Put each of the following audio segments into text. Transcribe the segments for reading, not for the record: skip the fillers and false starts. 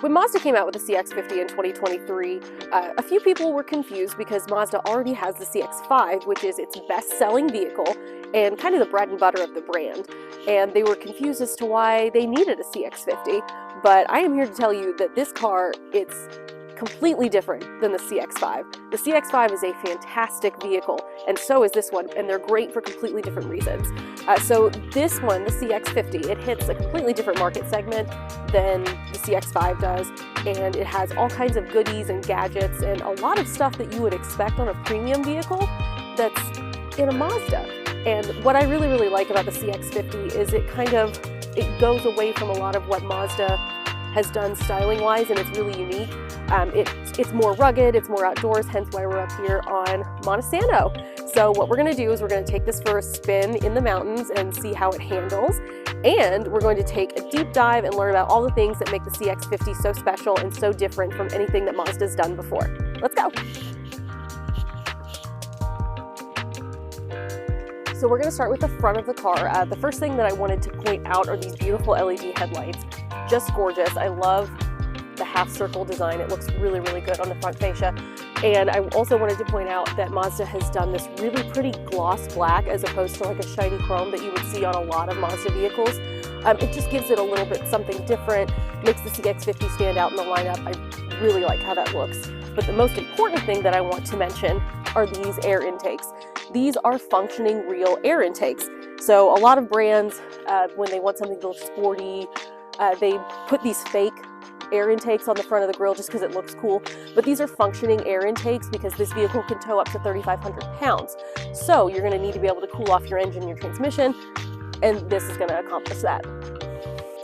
When Mazda came out with the CX-50 in 2023, a few people were confused because Mazda already has the CX-5, which is its best-selling vehicle and kind of the bread and butter of the brand. And they were confused as to why they needed a CX-50. But I am here to tell you that this car, it's completely different than the CX-5. The CX-5 is a fantastic vehicle, and so is this one, and they're great for completely different reasons. So this one, the CX-50, it hits a completely different market segment than the CX-5 does, and it has all kinds of goodies and gadgets and a lot of stuff that you would expect on a premium vehicle that's in a Mazda. And what I really, really like about the CX-50 is it goes away from a lot of what Mazda has done styling-wise, and it's really unique. It's more rugged, it's more outdoors, hence why we're up here on Montesano. So what we're gonna do is we're gonna take this for a spin in the mountains and see how it handles. And we're going to take a deep dive and learn about all the things that make the CX-50 so special and so different from anything that Mazda's done before. Let's go. So we're gonna start with the front of the car. The first thing that I wanted to point out are these beautiful LED headlights. Just gorgeous. I love the half circle design. It looks really, really good on the front fascia. And I also wanted to point out that Mazda has done this really pretty gloss black as opposed to like a shiny chrome that you would see on a lot of Mazda vehicles. It just gives it a little bit something different, makes the CX-50 stand out in the lineup. I really like how that looks. But the most important thing that I want to mention are these air intakes. These are functioning real air intakes. So a lot of brands, when they want something to look sporty, they put these fake air intakes on the front of the grille just because it looks cool. But these are functioning air intakes because this vehicle can tow up to 3,500 pounds. So you're going to need to be able to cool off your engine, your transmission, and this is going to accomplish that.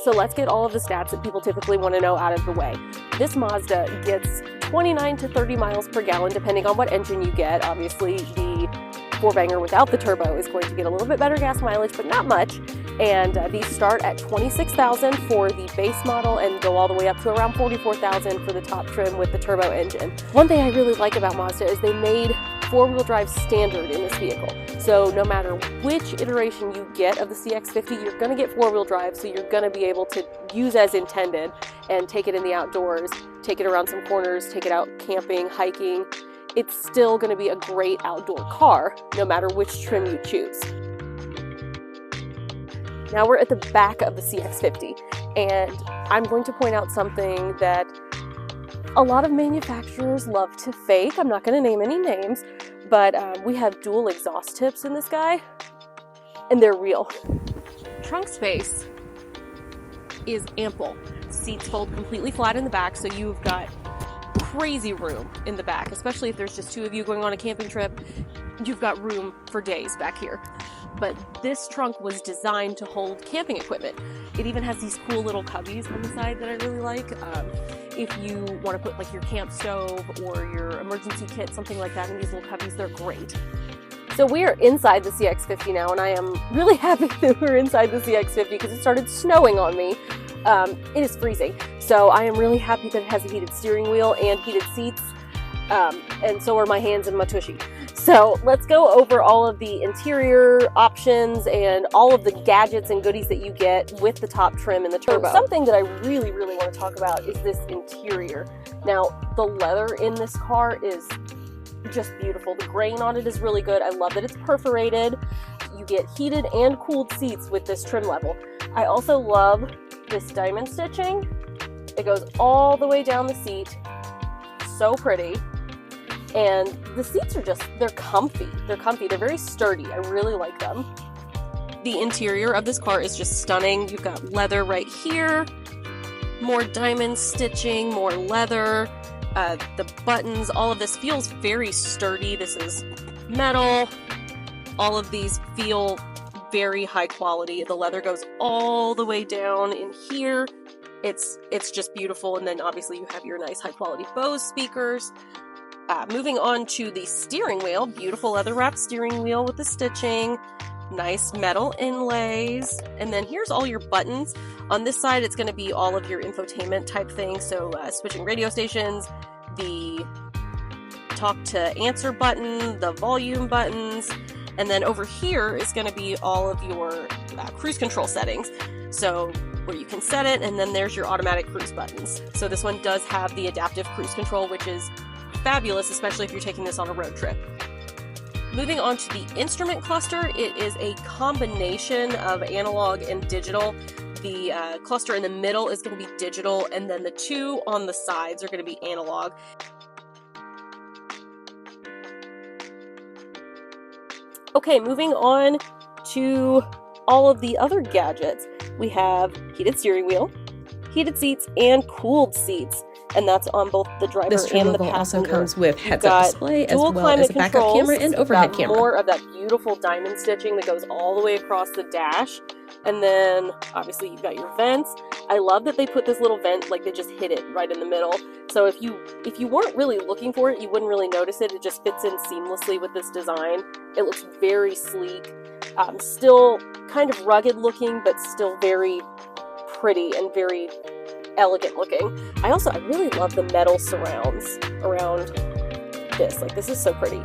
So let's get all of the stats that people typically want to know out of the way. This Mazda gets 29 to 30 miles per gallon depending on what engine you get. Obviously, the four-banger without the turbo is going to get a little bit better gas mileage, but not much. And these start at $26,000 for the base model and go all the way up to around $44,000 for the top trim with the turbo engine. One thing I really like about Mazda is they made four-wheel drive standard in this vehicle. So no matter which iteration you get of the CX-50, you're going to get four-wheel drive, so you're going to be able to use as intended and take it in the outdoors, take it around some corners, take it out camping, hiking. It's still going to be a great outdoor car, no matter which trim you choose. Now we're at the back of the CX-50, and I'm going to point out something that a lot of manufacturers love to fake. I'm not going to name any names, but we have dual exhaust tips in this guy, and they're real. Trunk space is ample. Seats fold completely flat in the back, so you've got crazy room in the back, especially if there's just two of you going on a camping trip. You've got room for days back here. But this trunk was designed to hold camping equipment. It even has these cool little cubbies on the side that I really like. If you want to put like your camp stove or your emergency kit, something like that in these little cubbies, they're great. So we are inside the CX-50 now, and I am really happy that we're inside the CX-50 because it started snowing on me. It is freezing. So I am really happy that it has a heated steering wheel and heated seats. And so are my hands and my tushy. So let's go over all of the interior options and all of the gadgets and goodies that you get with the top trim and the turbo. Something that I really, really want to talk about is this interior. Now, the leather in this car is just beautiful. The grain on it is really good. I love that it's perforated. You get heated and cooled seats with this trim level. I also love this diamond stitching. It goes all the way down the seat. So pretty. And the seats are they're comfy. They're very sturdy. I really like them. The interior of this car is just stunning. You've got leather right here, more diamond stitching, more leather, the buttons, all of this feels very sturdy. This is metal. All of these feel very high quality. The leather goes all the way down in here. It's just beautiful. And then obviously you have your nice high quality Bose speakers. Moving on to the steering wheel, beautiful leather wrapped steering wheel with the stitching, nice metal inlays, and then here's all your buttons. On this side, it's going to be all of your infotainment type things, so switching radio stations, the talk to answer button, the volume buttons, and then over here is going to be all of your cruise control settings. So where you can set it, and then there's your automatic cruise buttons. So this one does have the adaptive cruise control, which is fabulous, especially if you're taking this on a road trip. Moving on to the instrument cluster, it is a combination of analog and digital. The cluster in the middle is going to be digital, and then the two on the sides are going to be analog. Okay, moving on to all of the other gadgets. We have heated steering wheel, heated seats, and cooled seats. And that's on both the driver and the passenger. Also comes with heads-up display, as well as a backup camera and overhead camera. More of that beautiful diamond stitching that goes all the way across the dash. And then, obviously, you've got your vents. I love that they put this little vent, like they just hit it right in the middle. So if you weren't really looking for it, you wouldn't really notice it. It just fits in seamlessly with this design. It looks very sleek. Still kind of rugged looking, but still very pretty and very elegant looking. I really love the metal surrounds around this. Like, this is so pretty.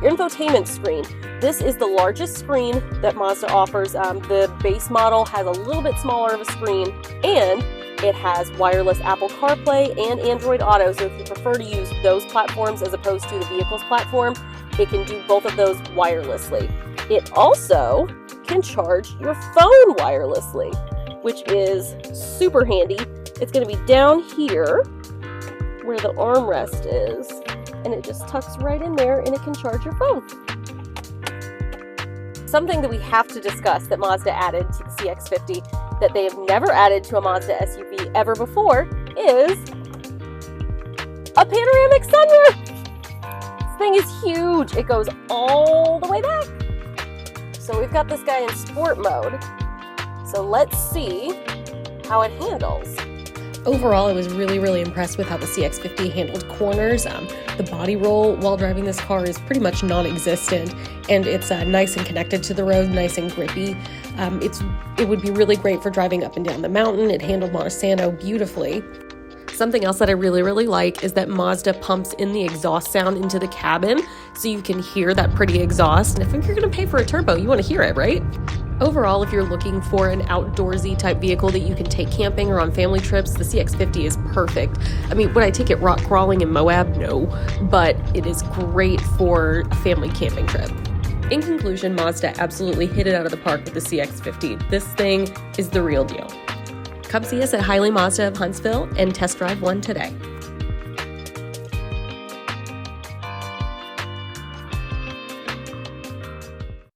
Your infotainment screen. This is the largest screen that Mazda offers. The base model has a little bit smaller of a screen, and it has wireless Apple CarPlay and Android Auto. So if you prefer to use those platforms as opposed to the vehicle's platform, it can do both of those wirelessly. It also can charge your phone wirelessly, which is super handy. It's going to be down here where the armrest is, and it just tucks right in there, and it can charge your phone. Something that we have to discuss that Mazda added to the CX-50 that they have never added to a Mazda SUV ever before is a panoramic sunroof. This thing is huge. It goes all the way back. So we've got this guy in sport mode. So let's see how it handles. Overall, I was really impressed with how the CX-50 handled corners. The body roll while driving this car is pretty much non-existent, and it's nice and connected to the road, nice and grippy. It would be really great for driving up and down the mountain. It handled Montesano beautifully. Something else that I really like is that Mazda pumps in the exhaust sound into the cabin so you can hear that pretty exhaust. And if you're going to pay for a turbo, you want to hear it, right? Overall, if you're looking for an outdoorsy type vehicle that you can take camping or on family trips, the CX-50 is perfect. I mean, would I take it rock crawling in Moab? No, but it is great for a family camping trip. In conclusion, Mazda absolutely hit it out of the park with the CX-50. This thing is the real deal. Come see us at Hiley Mazda of Huntsville and test drive one today.